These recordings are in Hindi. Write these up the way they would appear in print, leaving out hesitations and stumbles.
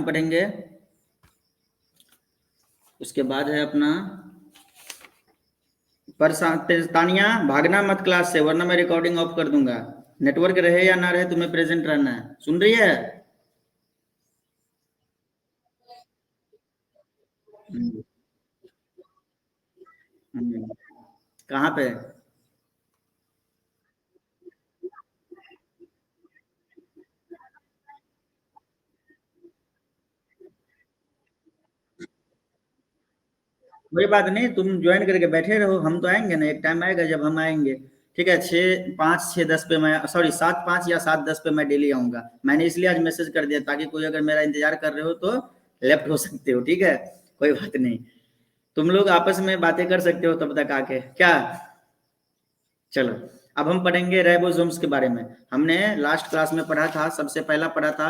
पढ़ेंगे। उसके बाद है अपना पर तानिया भागना मत क्लास से, वरना मैं रिकॉर्डिंग ऑफ कर दूंगा। नेटवर्क रहे या ना रहे, तुम्हें प्रेजेंट रहना है। सुन रही है? हम्म, कहाँ पे? कोई बात नहीं, तुम ज्वाइन करके बैठे रहो, हम तो आएंगे ना, एक टाइम आएगा जब हम आएंगे। ठीक है, 6:05 6:10 पे मैं, सॉरी 7:05 या 7:10 पे मैं डेली आऊंगा। मैंने इसलिए आज मैसेज कर दिया ताकि कोई अगर मेरा इंतजार कर रहे हो तो लेफ्ट हो सकते हो। ठीक है, कोई बात नहीं, तुम लोग आपस में बातें कर सकते हो तब तक आके, क्या? चलो, अब हम पढ़ेंगे राइबोसोम्स के बारे में। हमने लास्ट क्लास में पढ़ा था, सबसे पहला पढ़ा था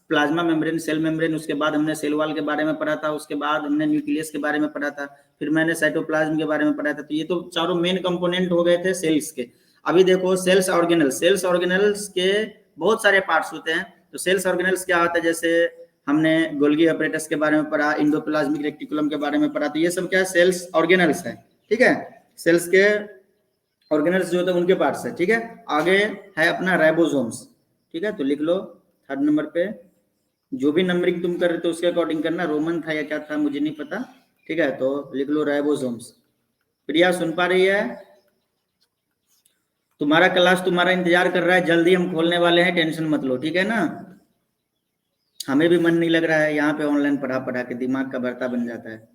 प्लाज्मा मेम्ब्रेन, सेल मेम्ब्रेन, उसके बाद हमने सेल वॉल के बारे में पढ़ा था, उसके बाद हमने न्यूक्लियस के बारे में पढ़ा था, फिर मैंने साइटोप्लाज्म के बारे में पढ़ा था। तो ये तो चारों मेन कंपोनेंट हो गए थे सेल्स के। अभी देखो सेल्स ऑर्गेनल्स, सेल्स ऑर्गेनल्स के बहुत सारे पार्ट्स होते हैं। तो सेल्स ऑर्गेनल्स क्या होता है, जैसे हमने गोल्गी अपरेटस के बारे में पढ़ा, इंडोप्लाज्मिक रेक्टिकुलम के बारे में पढ़ा, तो ये सब क्या है, सेल्स ऑर्गेनल्स है। ठीक है, सेल्स के ऑर्गेनल्स जो होते हैं उनके पार्ट्स है। ठीक है, आगे है अपना राइबोसोम्स। ठीक है, तो लिख लो थर्ड नंबर पे। जो भी नंबरिंग तुम कर रहे थे उसके अकॉर्डिंग करना, रोमन था या क्या था मुझे नहीं पता। ठीक है, तो लिख लो राइबोसोम्स। प्रिया सुन पा रही है? तुम्हारा क्लास तुम्हारा इंतजार कर रहा है, जल्दी हम खोलने वाले हैं, टेंशन मत लो। ठीक है ना? हमें भी मन नहीं लग रहा है यहाँ पे ऑनलाइन पढ़ा पढ़ा के, दिमाग का भरता बन जाता है।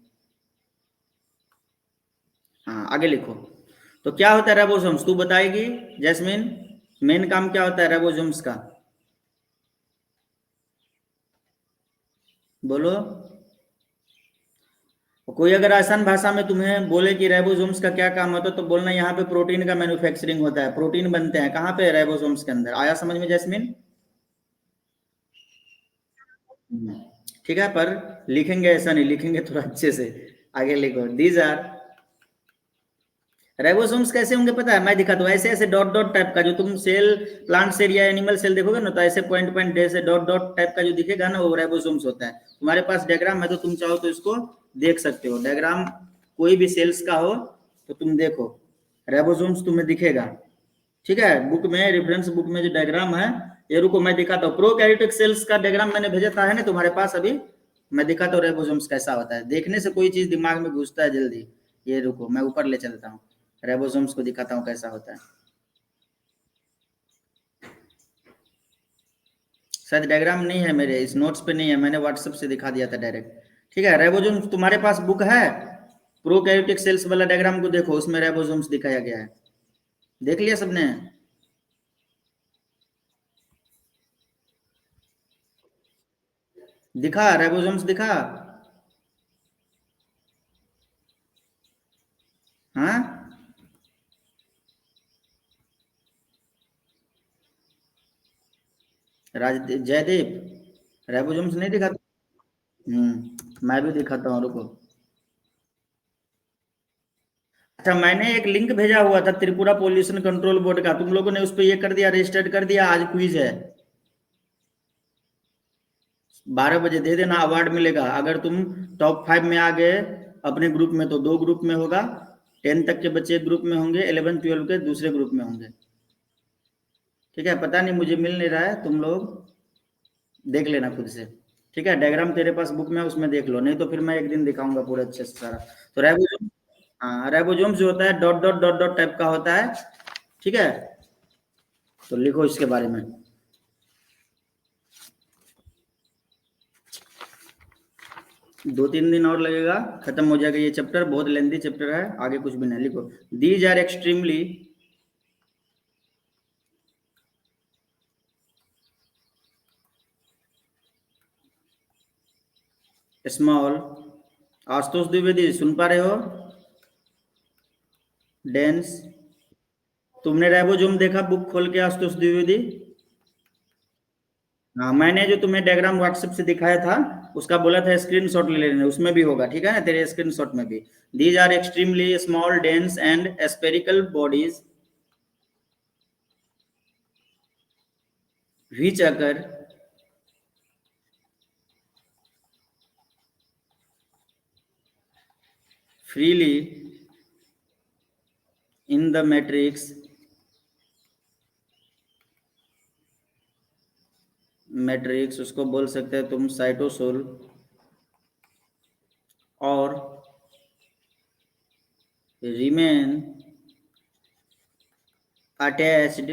हाँ, आगे लिखो। तो क्या होता है राइबोसोम्स, तू बताएगी जैस्मिन? मेन काम क्या होता है राइबोसोम्स का, बोलो। कोई अगर आसान भाषा में तुम्हें बोले कि राइबोसोम्स का क्या काम होता है, तो बोलना यहाँ पे प्रोटीन का मैन्युफैक्चरिंग होता है, प्रोटीन बनते हैं। कहाँ पे? राइबोसोम्स के अंदर। आया समझ में जैस्मिन? ठीक है, पर लिखेंगे ऐसा नहीं, लिखेंगे थोड़ा अच्छे से। आगे लिखो, दीज आर राइबोसोम्स कैसे होंगे पता है? मैं दिखाता हूँ, ऐसे ऐसे डॉट डॉट टाइप का, जो तुम सेल प्लांट सेल या एनिमल सेल देखोगे ना, तो ऐसे पॉइंट पॉइंट जैसे डॉट डॉट टाइप का जो दिखेगा ना, वो राइबोसोम्स होता है। तुम्हारे पास डायग्राम है तो तुम चाहो तो इसको देख सकते हो, डायग्राम कोई भी सेल्स का हो तो तुम देखो, राइबोसोम्स तुम्हें दिखेगा। ठीक है, बुक में, रेफरेंस बुक में जो डायग्राम है, ये रुको मैं दिखाता हूँ। प्रोकैरियोटिक सेल्स का डायग्राम मैंने भेजा था, है ना तुम्हारे पास अभी? मैं दिखाता हूँ राइबोसोम्स कैसा होता है। देखने से कोई चीज दिमाग में घुसता है जल्दी। ये रुको मैं ऊपर ले चलता हूँ, राइबोसोम्स को दिखाता हूँ कैसा होता है। शायद डायग्राम नहीं है मेरे इस नोट्स पे, नहीं है, मैंने व्हाट्सएप से दिखा दिया था डायरेक्ट। ठीक है, राइबोसोम्स तुम्हारे पास बुक है, प्रोकैरियोटिक सेल्स वाला डायग्राम को देखो, उसमें राइबोसोम्स दिखाया गया है। देख लिया सबने? दिखा? राइबोसोम्स दिखा? हाँ, राज जयदीप, राइबोसोम्स नहीं दिखा? मैं भी दिखाता हूँ, रुको। अच्छा, मैंने एक लिंक भेजा हुआ था त्रिपुरा पोल्यूशन कंट्रोल बोर्ड का, तुम लोगों ने उस पर ये कर दिया, रजिस्टर्ड कर दिया? आज क्विज है, 12 बजे दे देना, अवार्ड मिलेगा। अगर तुम टॉप 5 में आ गए अपने ग्रुप में, तो 2 ग्रुप में होगा, 10 तक के बच्चे एक ग्रुप में होंगे, 11 12 के दूसरे ग्रुप में होंगे। ठीक है, पता नहीं मुझे मिल नहीं रहा है, तुम लोग देख लेना खुद से। ठीक है, डायग्राम तेरे पास बुक में है, उसमें देख लो, नहीं तो फिर मैं एक दिन दिखाऊंगा पूरा अच्छे से सारा। तो राइबोसोम, हाँ राइबोसोम जो होता है dot dot dot dot type का होता है। ठीक है, तो लिखो इसके बारे में। 2 3 दिन और लगेगा, खत्म हो जाएगा ये चैप्टर, बहुत लेंथी चैप्टर है, आगे कुछ भी नहीं। लिखो, these are extremely small, Ashutosh Dwivedi सुन पा रहे हो? डेंस, तुमने राइबोसोम देखा बुक खोल के आशुतोष द्विवेदी? हाँ, मैंने जो तुम्हें डायग्राम व्हाट्सएप से दिखाया था, उसका बोला था स्क्रीनशॉट ले लेने, उसमें भी होगा। ठीक है ना, तेरे स्क्रीनशॉट में भी। These are extremely small dense and spherical bodies which occur freely in the matrix उसको बोल सकते हैं तुम साइटोसोल और remain attached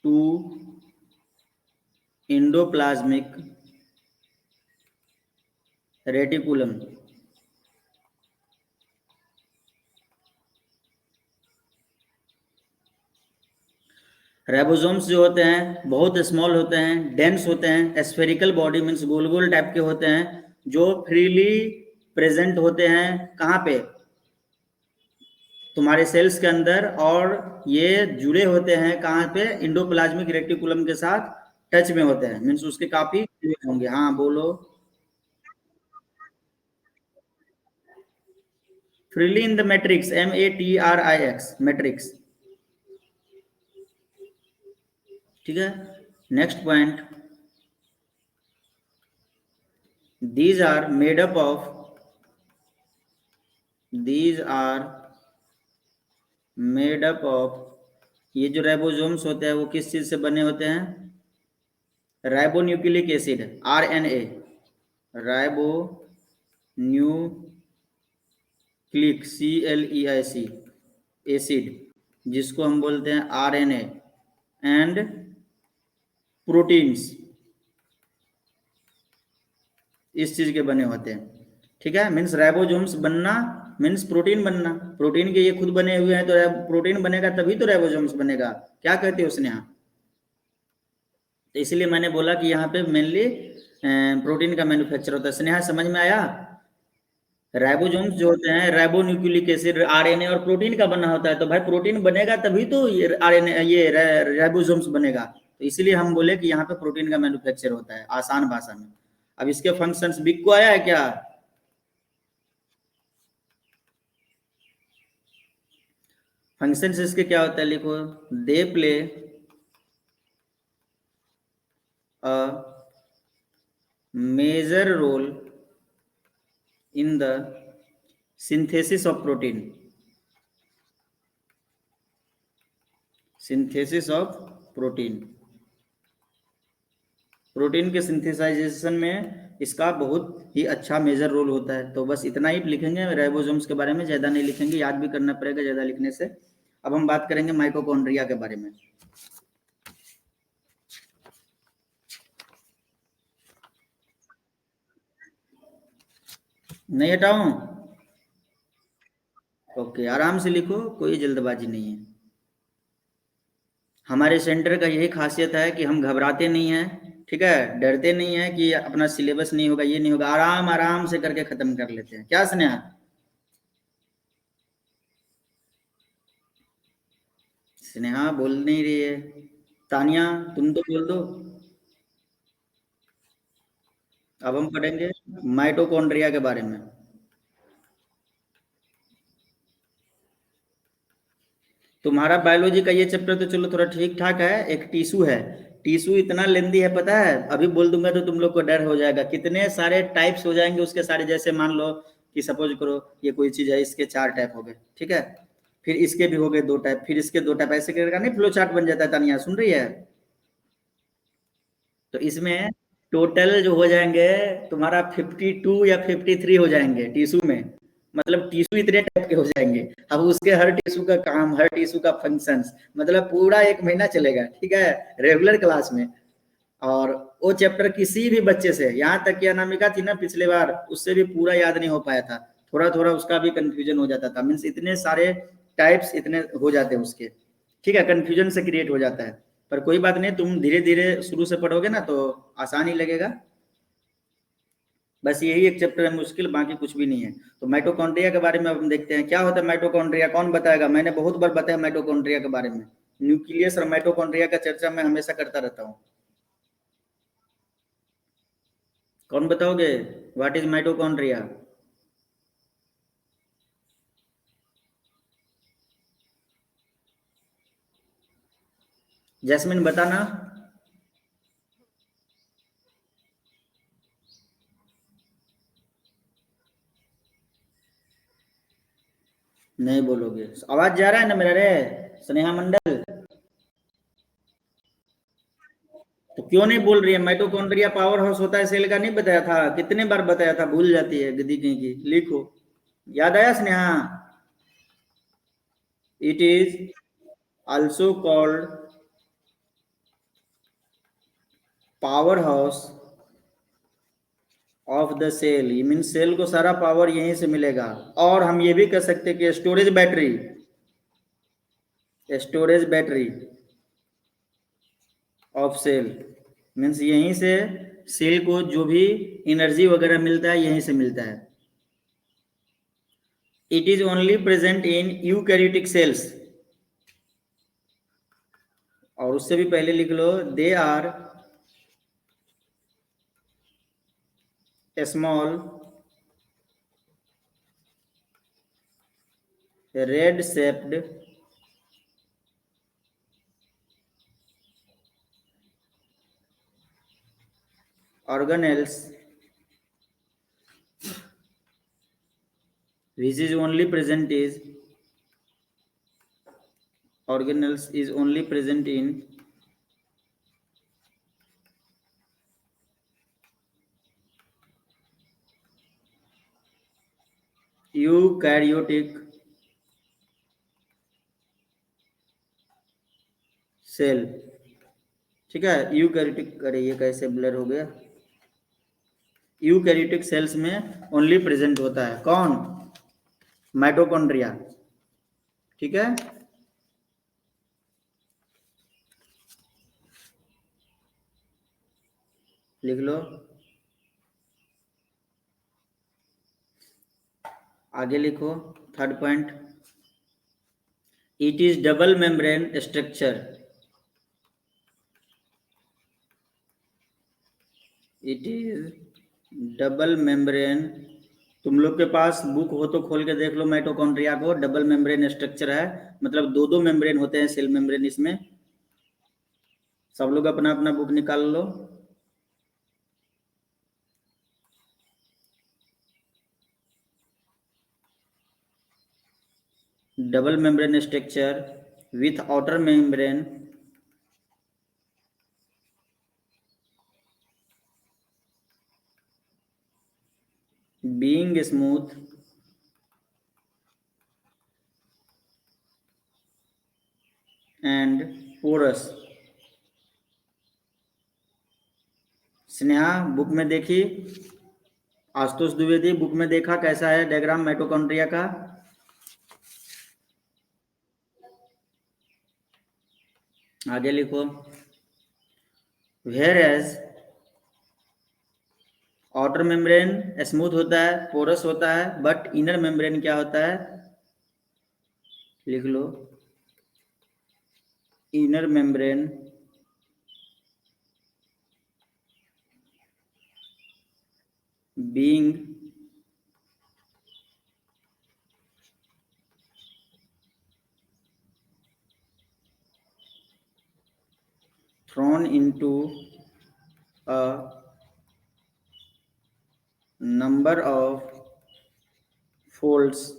to endoplasmic reticulum. Ribosomes जो होते हैं बहुत स्मॉल होते हैं, डेंस होते हैं, स्फेरिकल बॉडी मीन्स गोल गोल टाइप के होते हैं, जो फ्रीली प्रेजेंट होते हैं कहाँ पे, तुम्हारे सेल्स के अंदर, और ये जुड़े होते हैं कहाँ पे, इंडोप्लाज्मिक रेटिकुलम के साथ टच में होते हैं, मीन्स उसके काफी होंगे। हाँ बोलो। Freely in the matrix, MATRIX, matrix. ठीक है, next point, these are made up of these are made up of ये जो राइबोसोम्स होते हैं वो किस चीज से बने होते हैं, ribonucleic acid, RNA, ribo nucleic CLEIC acid, जिसको हम बोलते हैं RNA, एंड प्रोटीन्स, इस चीज के बने होते हैं। ठीक है, मीन्स राइबोसोम्स बनना मीन्स प्रोटीन बनना, प्रोटीन के ये खुद बने हुए हैं, तो प्रोटीन बनेगा तभी तो राइबोसोम्स बनेगा। क्या कहते हो स्नेहा? तो इसलिए मैंने बोला कि यहाँ पे मेनली प्रोटीन का मैन्युफैक्चर होता है। स्नेहा समझ में आया? राइबोसोम्स जो होते हैं राइबोन्यूक्लिक एसिड, RNA और प्रोटीन का बना होता है, तो भाई प्रोटीन बनेगा तभी तो ये RNA ये राइबोसोम्स बनेगा। तो इसीलिए हम बोले कि यहाँ पे प्रोटीन का मैन्युफैक्चर होता है, आसान भाषा में। अब इसके फंक्शंस बिग को आया है क्या? फंक्शंस इसके क्या होता है, लिखो, they play a major role in the synthesis of protein, synthesis of protein, protein के सिंथेसाइजेशन में इसका बहुत ही अच्छा मेजर रोल होता है। तो बस इतना ही लिखेंगे राइबोसोम्स के बारे में, ज्यादा नहीं लिखेंगे, याद भी करना पड़ेगा ज्यादा लिखने से। अब हम बात करेंगे माइटोकॉन्ड्रिया के बारे में। नहीं हटाऊं? ओके, आराम से लिखो, कोई जल्दबाजी नहीं है। हमारे सेंटर का यही खासियत है कि हम घबराते नहीं हैं, ठीक है, डरते नहीं है कि अपना सिलेबस नहीं होगा, ये नहीं होगा, आराम आराम से करके खत्म कर लेते हैं। क्या स्नेहा? स्नेहा बोल नहीं रही है। तानिया तुम तो बोल दो। अब हम पढ़ेंगे माइटोकॉन्ड्रिया के बारे में। तुम्हारा बायोलॉजी का ये चैप्टर तो चलो थोड़ा ठीक ठाक है, एक टिश्यू है, टिश्यू इतना लेंदी है पता है, अभी बोल दूंगा तो तुम लोग को डर हो जाएगा, कितने सारे टाइप्स हो जाएंगे उसके सारे। जैसे मान लो कि सपोज करो ये कोई चीज है, इसके 4 टाइप हो गए, ठीक है, फिर इसके भी हो गए 2 टाइप, फिर इसके 2 टाइप, ऐसे करके नहीं फ्लो चार्ट बन जाता है। तानिया सुन रही है? तो इसमें टोटल जो हो जाएंगे तुम्हारा 52 या 53 हो जाएंगे टिश्यू में, मतलब टिश्यू इतने टाइप के हो जाएंगे। अब उसके हर टिश्यू का काम, हर टिश्यू का फंक्शंस, मतलब पूरा 1 महीना चलेगा, ठीक है, रेगुलर क्लास में। और वो चैप्टर किसी भी बच्चे से, यहाँ तक कि अनामिका थी ना पिछले बार, उससे भी पूरा याद नहीं हो पाया था, थोड़ा थोड़ा उसका भी कंफ्यूजन हो जाता था, मीन्स इतने सारे टाइप्स इतने हो जाते हैं उसके, ठीक है, कंफ्यूजन से क्रिएट हो जाता है। पर कोई बात नहीं, तुम धीरे धीरे शुरू से पढ़ोगे ना तो आसान ही लगेगा। बस यही एक चैप्टर है मुश्किल, बाकी कुछ भी नहीं है। तो माइटोकॉन्ड्रिया के बारे में अब हम देखते हैं क्या होता है माइटोकॉन्ड्रिया। कौन बताएगा? मैंने बहुत बार बताया माइटोकॉन्ड्रिया के बारे में, न्यूक्लियस और माइटोकॉन्ड्रिया का चर्चा मैं हमेशा करता रहता हूँ। कौन बताओगे व्हाट इज माइटोकॉन्ड्रिया? जैस्मिन बताना। नहीं बोलोगे, आवाज जा रहा है ना मेरा रे स्नेहा मंडल? तो क्यों नहीं बोल रही है? माइटोकॉन्ड्रिया पावर हाउस होता है सेल का, नहीं बताया था? कितने बार बताया था, भूल जाती है गधी कहीं की। लिखो, याद आया Sneha? It is also called power house of the cell. ये मीन सेल को सारा पावर यहीं से मिलेगा। और हम ये भी कह सकते हैं कि storage battery, storage battery of cell means यहीं से सेल को जो भी एनर्जी वगैरह मिलता है यहीं से मिलता है। It is only present in eukaryotic cells. और उससे भी पहले लिख लो, they are small rod shaped organelles which is only present is organelles is only present in eukaryotic cell. ठीक है, यूकैरियोटिक, अरे ये कैसे ब्लर हो गया, यूकैरियोटिक सेल्स में ओनली प्रेजेंट होता है कौन? माइटोकॉन्ड्रिया। ठीक है, लिख लो, आगे लिखो। Third point, it is double membrane structure. It is double membrane. तुम लोग के पास बुक हो तो खोल के देख लो माइटोकॉन्ड्रिया को। डबल मेम्ब्रेन स्ट्रक्चर है, मतलब दो दो मेम्ब्रेन होते हैं, सेल मेम्ब्रेन इसमें। सब लोग अपना अपना बुक निकाल लो। Double membrane structure with outer membrane being smooth and porous। Sneha book में देखी, आशुतोष द्विवेदी बुक में देखा कैसा है डायग्राम माइटोकॉन्ड्रिया का? आगे लिखो, whereas outer membrane smooth होता है, पोरस होता है, बट इनर मेम्ब्रेन क्या होता है? लिख लो, inner membrane being thrown into a number of folds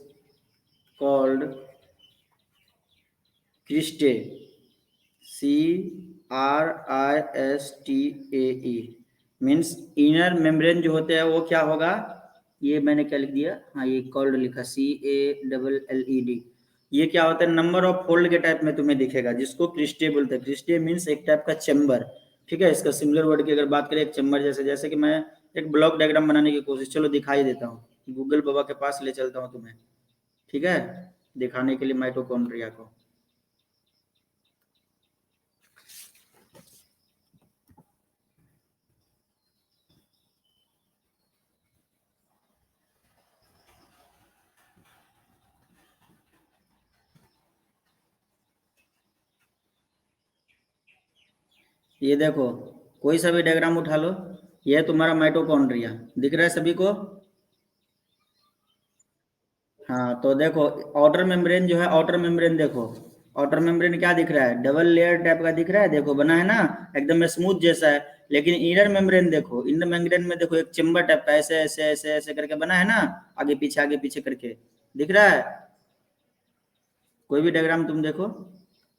called cristae, CRISTAE। Means inner membrane जो होते हैं वो क्या होगा, ये मैंने क्या लिख दिया, हाँ ये कॉल्ड लिखा, CALLED। ये क्या होता है, नंबर ऑफ फोल्ड के टाइप में तुम्हें दिखेगा, जिसको क्रिस्टे बोलते हैं। क्रिस्टे मीन्स एक टाइप का चेम्बर। ठीक है, इसका सिमिलर वर्ड की अगर बात करें, एक चेम्बर जैसे, जैसे कि मैं एक ब्लॉक डायग्राम बनाने की कोशिश, चलो दिखाई देता हूँ, गूगल बाबा के पास ले चलता हूँ तुम्हें। ठीक है, दिखाने के लिए माइटोकॉन्ड्रिया को। ये देखो, कोई सा भी डायग्राम उठा लो, ये तुम्हारा माइटोकॉन्ड्रिया दिख रहा है सभी को? हाँ, तो देखो आउटर मेम्ब्रेन जो है, आउटर मेम्ब्रेन देखो, आउटर मेम्ब्रेन क्या दिख रहा है, डबल लेयर टाइप का दिख रहा है, देखो बना है ना, एकदम स्मूथ जैसा है। लेकिन इनर मेम्ब्रेन देखो, इनर मेम्ब्रेन में देखो एक चेम्बर टाइप का ऐसे ऐसे ऐसे ऐसे करके बना है ना, आगे पीछे करके, दिख रहा है? कोई भी डायग्राम तुम देखो,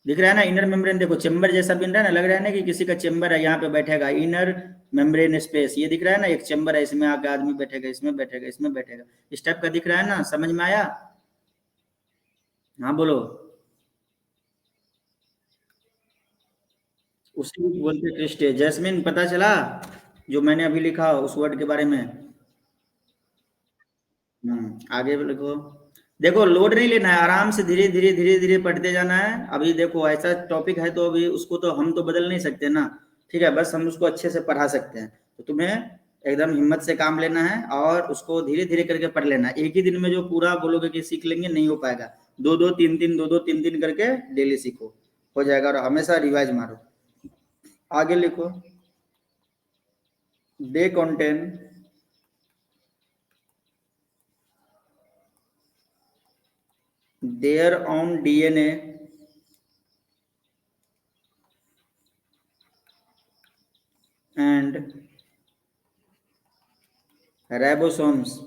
दिख रहा है ना इनर मेम्ब्रेन, देखो चेम्बर जैसा बन रहा है ना, लग रहा है ना कि किसी का चेम्बर है, यहाँ पे बैठेगा, इनर मेम्ब्रेन स्पेस, ये दिख रहा है ना, एक चेम्बर है, इसमें आके आदमी बैठेगा, इसमें बैठेगा, इसमें बैठेगा, इस टाइप का दिख रहा है ना, समझ में आया? हाँ बोलो। उसी को बोलते क्रिस्टे। जैस्मिन पता चला जो मैंने अभी लिखा उस वर्ड के बारे में? आगे लिखो। देखो लोड नहीं लेना है, आराम से धीरे धीरे धीरे धीरे पढ़ते जाना है। अभी देखो ऐसा टॉपिक है तो अभी उसको तो हम तो बदल नहीं सकते ना, ठीक है, बस हम उसको अच्छे से पढ़ा सकते हैं। तो तुम्हें एकदम हिम्मत से काम लेना है और उसको धीरे धीरे करके पढ़ लेना है। एक ही दिन में जो पूरा बोलोगे कि सीख लेंगे, नहीं हो पाएगा। दो दो तीन तीन, दो दो तीन तीन करके डेली सीखो, हो जाएगा। और हमेशा रिवाइज मारो। आगे लिखो। They contain their own DNA and ribosomes.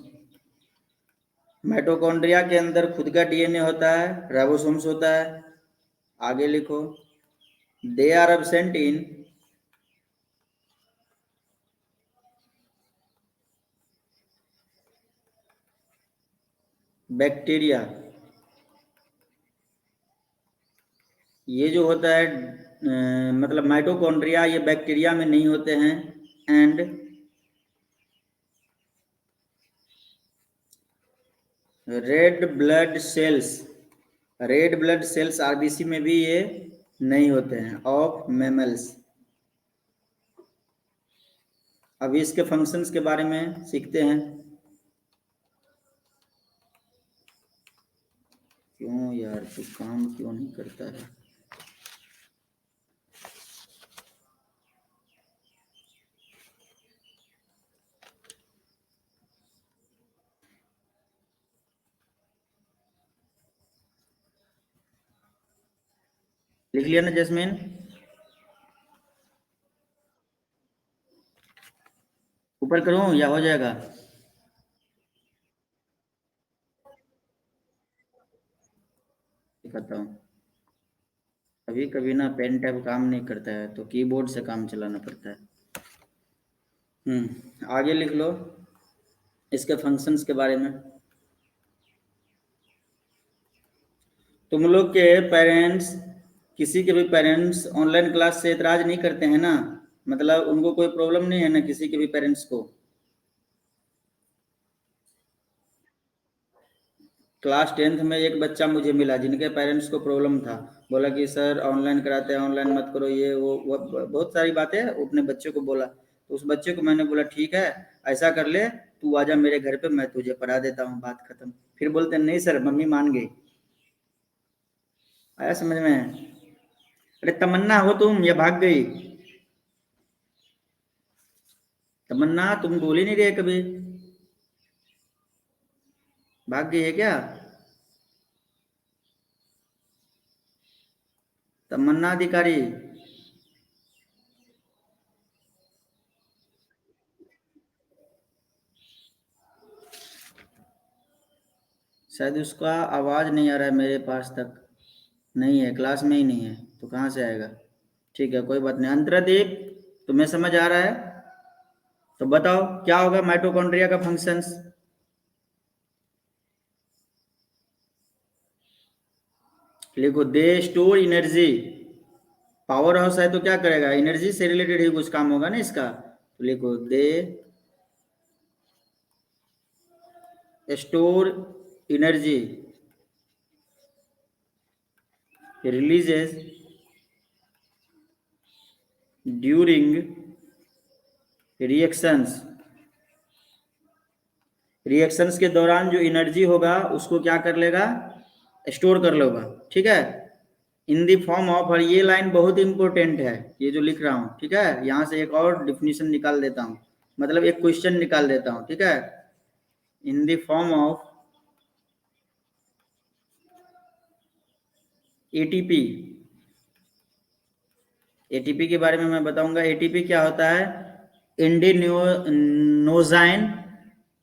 Mitochondria के अंदर खुद का डीएनए होता है, राइबोसोम्स होता है। आगे लिखो। They are absent in bacteria. ये जो होता है मतलब माइटोकॉन्ड्रिया, ये बैक्टीरिया में नहीं होते हैं। And red blood cells, red blood cells RBC में भी ये नहीं होते हैं ऑफ मैमल्स। अभी इसके फंक्शंस के बारे में सीखते हैं। क्यों यार तू काम क्यों नहीं करता है? लिख लिया ना जैस्मिन? ऊपर करूं या हो जाएगा? दिखाता हूँ। कभी कभी ना पेन टैब काम नहीं करता है तो कीबोर्ड से काम चलाना पड़ता है। आगे लिख लो इसके फंक्शंस के बारे में। तुम लोग के पेरेंट्स, किसी के भी पेरेंट्स ऑनलाइन क्लास से एतराज नहीं करते हैं ना? मतलब उनको कोई प्रॉब्लम नहीं है ना किसी के भी पेरेंट्स को? क्लास 10th में एक बच्चा मुझे मिला जिनके पेरेंट्स को प्रॉब्लम था, बोला कि सर ऑनलाइन कराते हैं, ऑनलाइन मत करो, ये वो बहुत सारी बातें अपने बच्चे को बोला। तो उस बच्चे को मैंने बोला ठीक है, ऐसा कर ले, तू आजा मेरे घर पे, मैं तुझे पढ़ा देता हूँ, बात खत्म। फिर बोलते नहीं सर, मम्मी मान गई। आया समझ में? अरे तमन्ना हो तुम या भाग गई? तमन्ना तुम बोल ही नहीं रहे कभी, भाग गई है क्या? तमन्ना अधिकारी। शायद उसका आवाज नहीं आ रहा है मेरे पास तक, नहीं है, क्लास में ही नहीं है, तो कहाँ से आएगा? ठीक है कोई बात नहीं। अंतरादीप तुम्हें समझ आ रहा है? तो बताओ क्या होगा माइटोकॉन्ड्रिया का फंक्शंस? लिखो। दे स्टोर एनर्जी। पावर हाउस है तो क्या करेगा? एनर्जी से रिलेटेड ही कुछ काम होगा ना इसका। तो लिखो दे store energy releases during reactions. Reactions के दौरान जो एनर्जी होगा उसको क्या कर लेगा? स्टोर कर लेगा, ठीक है। इन दी फॉर्म ऑफ, और ये लाइन बहुत इंपॉर्टेंट है, ये जो लिख रहा हूँ, ठीक है। यहाँ से एक और डिफिनीशन निकाल देता हूँ, मतलब एक क्वेश्चन निकाल देता हूँ, ठीक है। In the form of ATP. ATP के बारे में मैं बताऊंगा। एटीपी क्या होता है? इंडिनोजाइन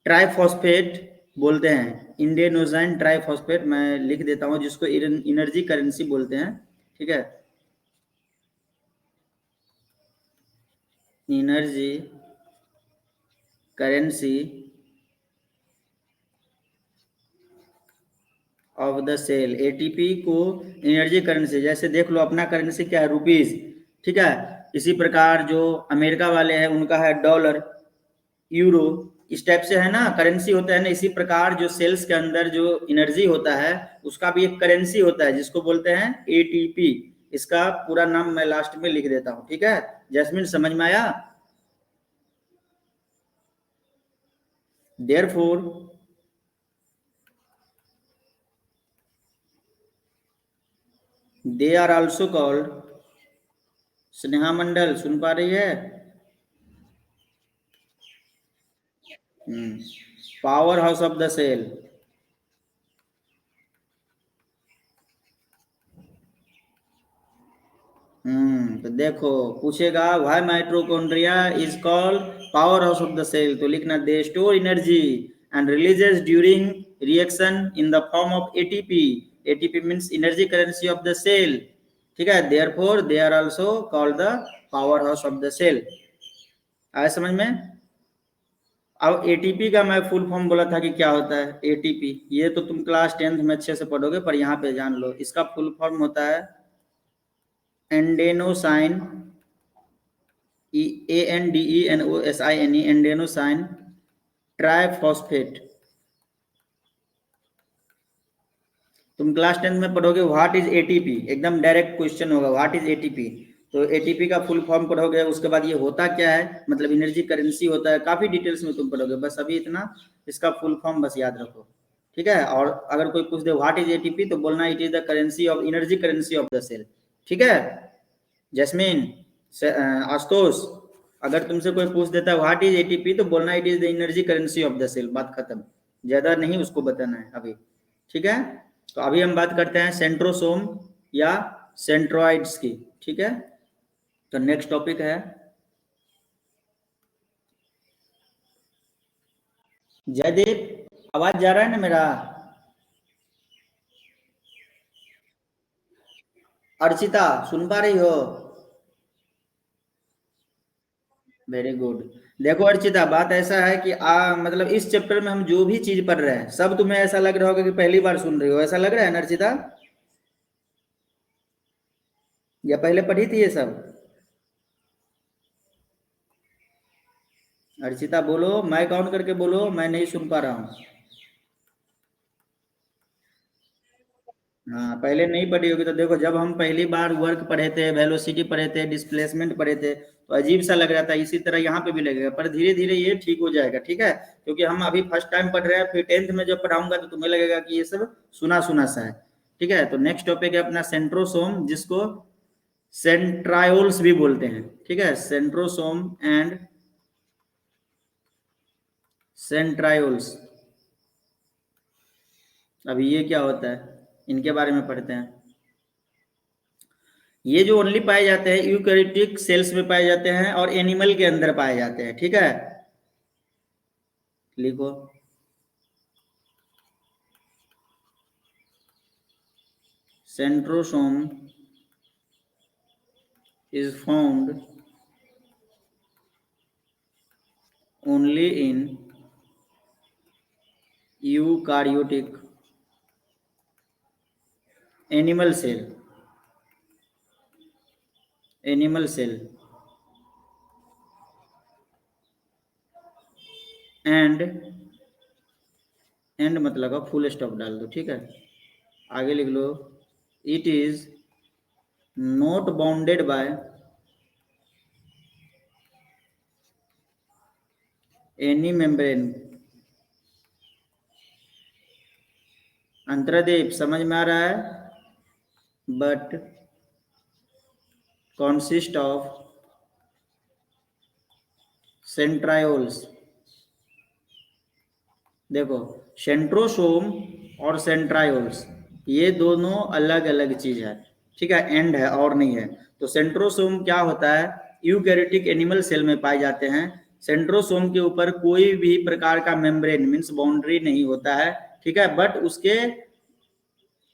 ट्राइफॉस्फेट बोलते हैं, इंडेनोजाइन ट्राइफॉस्फेट मैं लिख देता हूँ, जिसको एनर्जी करेंसी बोलते हैं, ठीक है, energy currency of the cell. ATP को एनर्जी करेंसी, जैसे देख लो अपना करेंसी क्या है, रुपीज, ठीक है, इसी प्रकार जो अमेरिका वाले हैं उनका है डॉलर, यूरो, इस टाइप से है ना, करेंसी होता है ना। इसी प्रकार जो सेल्स के अंदर जो एनर्जी होता है उसका भी एक करेंसी होता है, जिसको बोलते हैं एटीपी। इसका पूरा नाम मैं लास्ट में लिख देता हूं, ठीक है। जैस्मिन समझ में आया? Therefore they are also called, Sneha Mandal सुन पा रही है? Power house of the cell. तो देखो पूछेगा why mitochondria is called power house of the cell, तो लिखना they store energy and releases during reaction in the form of ATP. ATP means energy currency of the cell, ठीक है। Therefore they are also called the power house of the cell. आया समझ में? अब एटीपी का मैं फुल फॉर्म बोला था कि क्या होता है एटीपी, ये तो तुम क्लास 10th में अच्छे से पढ़ोगे, पर यहाँ पे जान लो इसका फुल फॉर्म होता है एंडेनोसाइन, ANDENOSINE, एंडेनोसाइन ट्राइफॉस्फेट। तुम क्लास 10th में पढ़ोगे व्हाट इज एटीपी, एकदम डायरेक्ट क्वेश्चन होगा व्हाट इज एटीपी। तो एटीपी का फुल फॉर्म पढ़ोगे, उसके बाद ये होता क्या है, मतलब एनर्जी करेंसी होता है, काफी डिटेल्स में तुम पढ़ोगे, बस अभी इतना इसका फुल फॉर्म बस याद रखो, ठीक है। और अगर कोई पूछ दे व्हाट इज एटीपी तो बोलना it is the currency of energy currency of the cell, ठीक है। जैस्मिन, आशुतोष, अगर तुमसे कोई पूछ देता है व्हाट इज एटीपी तो बोलना it is the energy currency of the cell, बात खत्म, ज्यादा नहीं उसको बताना है अभी, ठीक है। तो अभी हम बात करते हैं सेंट्रोसोम या सेंट्रोइड्स की, ठीक है। तो नेक्स्ट टॉपिक है, जयदीप आवाज जा रहा है ना मेरा? अर्चिता सुन पा रही हो? Very good. देखो अर्चिता, बात ऐसा है कि मतलब इस चैप्टर में हम जो भी चीज पढ़ रहे हैं सब तुम्हें ऐसा लग रहा होगा कि पहली बार सुन रही हो, ऐसा लग रहा है ना अर्चिता? या पहले पढ़ी थी ये सब? अर्चिता बोलो, माइक ऑन करके बोलो, मैं नहीं सुन पा रहा हूँ। हाँ पहले नहीं पढ़ी होगी, तो देखो जब हम पहली बार वर्क पढ़े थे, वेलोसिटी पढ़े थे, डिस्प्लेसमेंट पढ़े थे, तो अजीब सा लग रहा था, इसी तरह यहाँ पे भी लगेगा, पर धीरे धीरे ये ठीक हो जाएगा, ठीक है। क्योंकि हम अभी फर्स्ट टाइम पढ़ रहे हैं, फिर 10th में जब पढ़ाऊंगा तो तुम्हें लगेगा कि ये सब सुना सुना सा है, ठीक है। तो नेक्स्ट टॉपिक है अपना सेंट्रोसोम, जिसको सेंट्रायोल्स भी बोलते हैं, ठीक है, सेंट्रोसोम एंड सेंट्रायोल्स। अभी ये क्या होता है इनके बारे में पढ़ते हैं। ये जो ओनली पाए जाते हैं यूकैरियोटिक सेल्स में पाए जाते हैं और एनिमल के अंदर पाए जाते हैं, ठीक है। लिखो centrosome is found only in eukaryotic animal cell, animal cell and मतलब फुल स्टॉप डाल दो, ठीक है। आगे लिख लो it is not bounded by any membrane. Antardeep समझ में आ रहा है? But consist of centrioles। देखो सेंट्रोसोम और सेंट्रायोल्स ये दोनों अलग अलग चीज है, ठीक है, एंड है और नहीं है। तो सेंट्रोसोम क्या होता है, यूकैरियोटिक एनिमल सेल में पाए जाते हैं। सेंट्रोसोम के ऊपर कोई भी प्रकार का मेम्ब्रेन मींस बाउंड्री नहीं होता है, ठीक है, बट उसके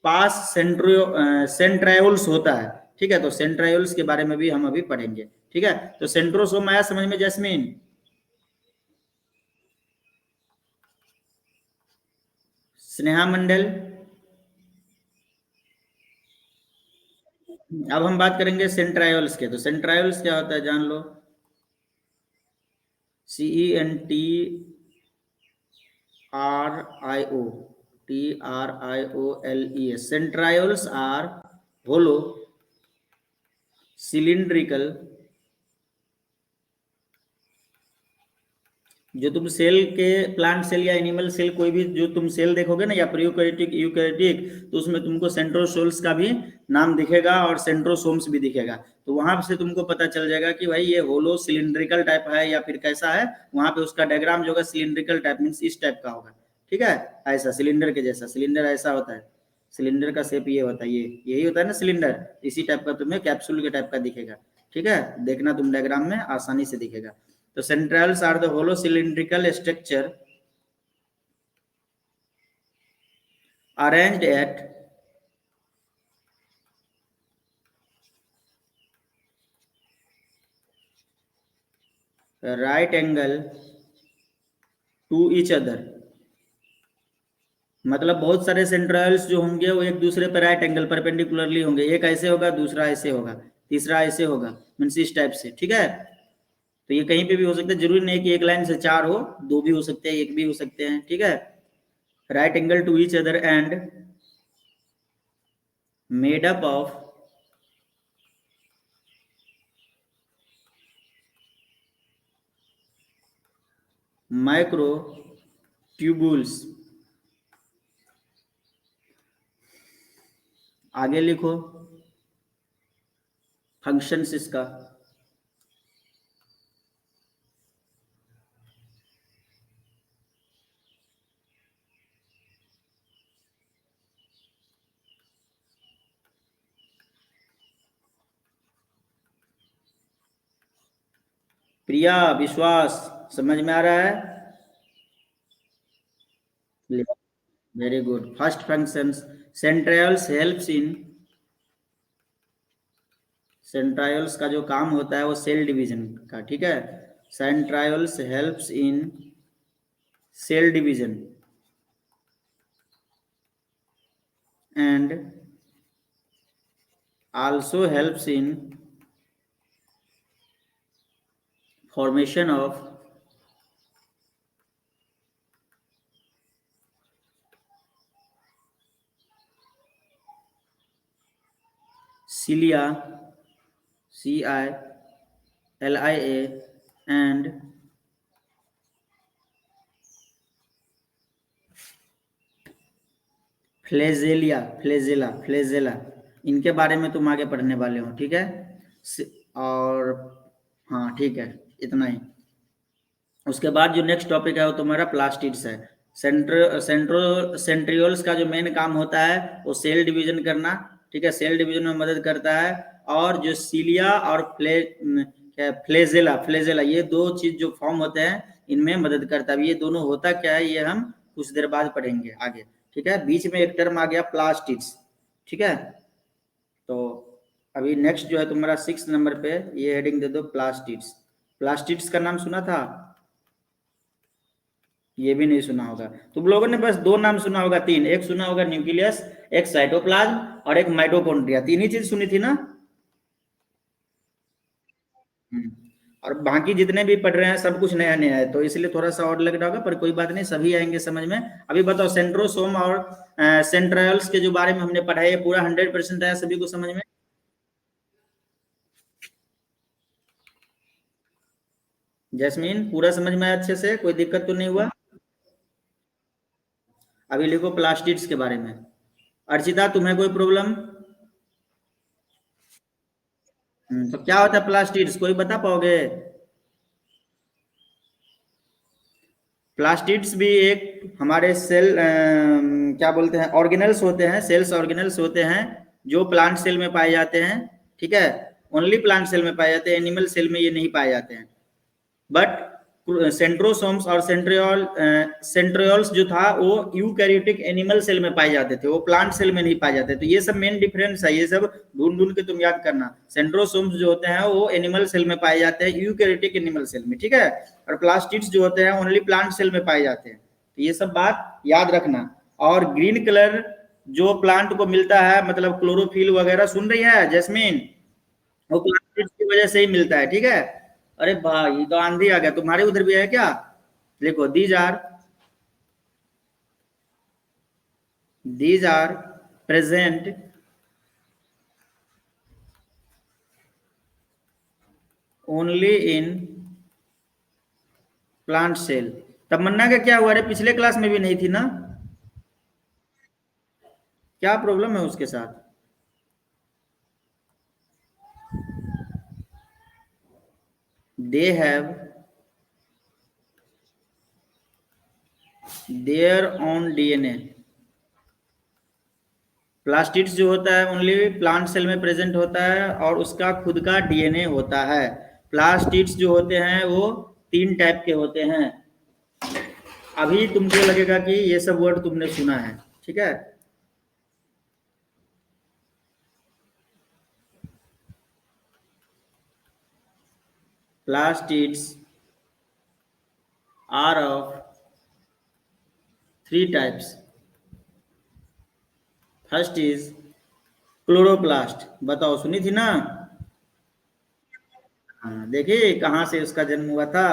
पास सेंट्रायोल्स होता है, ठीक है। तो सेंट्रायोल्स के बारे में भी हम अभी पढ़ेंगे, ठीक है। तो सेंट्रोसोम आया समझ में जैस्मीन? स्नेहा मंडल, अब हम बात करेंगे सेंट्रायोल्स के। तो सेंट्रायोल्स क्या होता है जान लो। CENTRIOLES, सेंट्रायोल्स आर होलो सिलिंड्रिकल, जो तुम सेल के प्लांट सेल या एनिमल सेल कोई भी जो तुम सेल देखोगे ना, या प्रोकैरियोटिक यूकैरियोटिक, तो उसमें तुमको सेंट्रोसोल्स का भी नाम दिखेगा और सेंट्रोसोम्स भी दिखेगा। तो वहां से तुमको पता चल जाएगा कि भाई ये होलो सिलिंड्रिकल टाइप है या फिर कैसा है। वहां पे उसका डायग्राम जो होगा सिलिंड्रिकल टाइप मीन्स इस टाइप का होगा, ठीक है। ऐसा सिलिंडर के जैसा, सिलिंडर ऐसा होता है, सिलिंडर का शेप ये होता है, ये यही होता है ना सिलिंडर। इसी टाइप का तुम्हें कैप्सूल के टाइप का दिखेगा, ठीक है। देखना तुम डायग्राम में आसानी से दिखेगा। तो centrals are the hollow cylindrical structure arranged at right angle to each other। मतलब बहुत सारे सेंट्रल्स जो होंगे वो एक दूसरे पर राइट एंगल परपेंडिकुलरली होंगे। एक ऐसे होगा, दूसरा ऐसे होगा, तीसरा ऐसे होगा, मीन्स इस टाइप से, ठीक है। तो ये कहीं पे भी हो सकता है, जरूरी नहीं कि एक लाइन से चार हो, दो भी हो सकते हैं, एक भी हो सकते हैं, ठीक है। Right angle to each other and made up of microtubules. आगे लिखो फंक्शंस इसका। प्रिया, विश्वास, समझ में आ रहा है? Very good. First function, centrioles helps in, centrioles का जो काम होता है वो सेल डिवीजन का, ठीक है। Centrioles helps in cell division and also helps in formation of cilia, CILIA and flagella, इनके बारे में तुम आगे पढ़ने वाले हो, ठीक है। और हाँ ठीक है, इतना ही। उसके बाद जो नेक्स्ट टॉपिक है वो तुम्हारा प्लास्टिड्स है। सेंट्रियोल्स का जो मेन काम होता है वो सेल डिवीजन करना, ठीक है, सेल डिवीजन में मदद करता है। और जो सीलिया और फ्लेजेला ये दो चीज जो फॉर्म होते हैं इनमें मदद करता है। ये दोनों होता क्या है ये हम कुछ देर बाद पढ़ेंगे आगे, ठीक है। बीच में एक टर्म आ गया प्लास्टिड्स, ठीक है। तो अभी नेक्स्ट जो है तुम्हारा 6 नंबर पे ये हेडिंग दे दो प्लास्टिड्स। प्लास्टिड्स का नाम सुना था? ये भी नहीं सुना होगा तुम लोगों ने, बस दो नाम सुना होगा, तीन। एक सुना होगा न्यूक्लियस, एक साइटोप्लाज्म और एक माइटोकॉन्ड्रिया। तीन ही चीज सुनी थी ना। और बाकी जितने भी पढ़ रहे हैं सब कुछ नया नया है, तो इसलिए थोड़ा सा और लग रहा होगा, पर कोई बात नहीं, सभी आएंगे समझ में। अभी बताओ सेंट्रोसोम और सेंट्रायोल्स के जो बारे में हमने पढ़ा है पूरा 100% आया सभी को समझ में? जैस्मीन पूरा समझ में आया अच्छे से? कोई दिक्कत तो नहीं हुआ? अभी लिखो प्लास्टिड्स के बारे में। अर्चिता तुम्हें कोई प्रॉब्लम? तो क्या होता है प्लास्टिड्स, कोई बता पाओगे? प्लास्टिड्स भी एक हमारे सेल क्या बोलते हैं ऑर्गेनल्स होते हैं, सेल्स ऑर्गेनल्स होते हैं जो प्लांट सेल में पाए जाते हैं, ठीक है। ओनली प्लांट सेल में पाए जाते हैं, एनिमल सेल में ये नहीं पाए जाते हैं। बट सेंट्रोसोम्स और सेंट्रियोल्स जो था वो यूकैरियोटिक एनिमल सेल में पाए जाते थे, वो प्लांट सेल में नहीं पाए जाते। तो ये सब मेन डिफरेंस है, ये सब ढूंढ ढूंढ के तुम याद करना। सेंट्रोसोम्स जो होते हैं वो एनिमल सेल में पाए जाते हैं, यूकैरियोटिक एनिमल सेल में, ठीक है। और प्लास्टिड्स जो होते हैं ओनली प्लांट सेल में पाए जाते हैं। तो ये सब बात याद रखना। और ग्रीन कलर जो प्लांट को मिलता है, मतलब क्लोरोफिल वगैरह, सुन रही है जैस्मीन, वो प्लास्टिड्स की वजह से ही मिलता है, ठीक है। अरे भाई तो आंधी आ गया, तुम्हारे उधर भी है क्या? देखो, these are present only in plant cell. Tamanna का क्या हुआ? अरे पिछले क्लास में भी नहीं थी ना, क्या प्रॉब्लम है उसके साथ? They have their own DNA. Plastids जो होता है ओनली प्लांट सेल में प्रेजेंट होता है और उसका खुद का डीएनए होता है। प्लास्टिड्स जो होते हैं वो 3 टाइप के होते हैं। अभी तुमको लगेगा कि ये सब वर्ड तुमने सुना है, ठीक है। Plastids are of 3 types. First is chloroplast. बताओ, सुनी थी ना? हाँ, देखिए कहाँ से उसका जन्म हुआ था।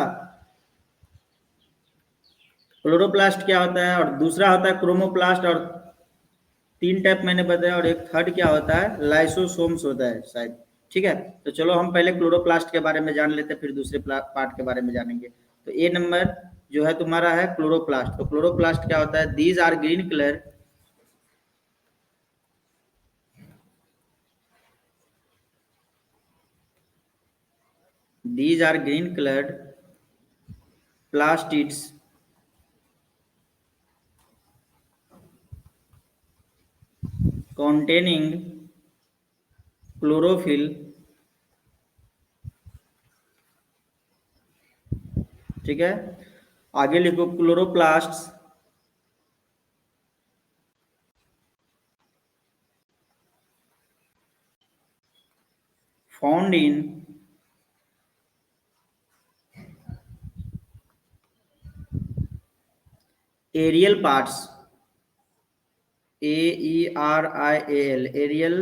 क्लोरोप्लास्ट क्या होता है, और दूसरा होता है क्रोमोप्लास्ट, और 3 टाइप मैंने बताया, और एक थर्ड क्या होता है, लाइसोसोम्स होता है शायद, ठीक है। तो चलो हम पहले क्लोरोप्लास्ट के बारे में जान लेते हैं, फिर दूसरे पार्ट के बारे में जानेंगे। तो ए नंबर जो है तुम्हारा है क्लोरोप्लास्ट। तो क्लोरोप्लास्ट क्या होता है? These are green colour plastids containing chlorophyll, ठीक है। आगे लिखो, chloroplasts found in aerial parts, AERIAL, aerial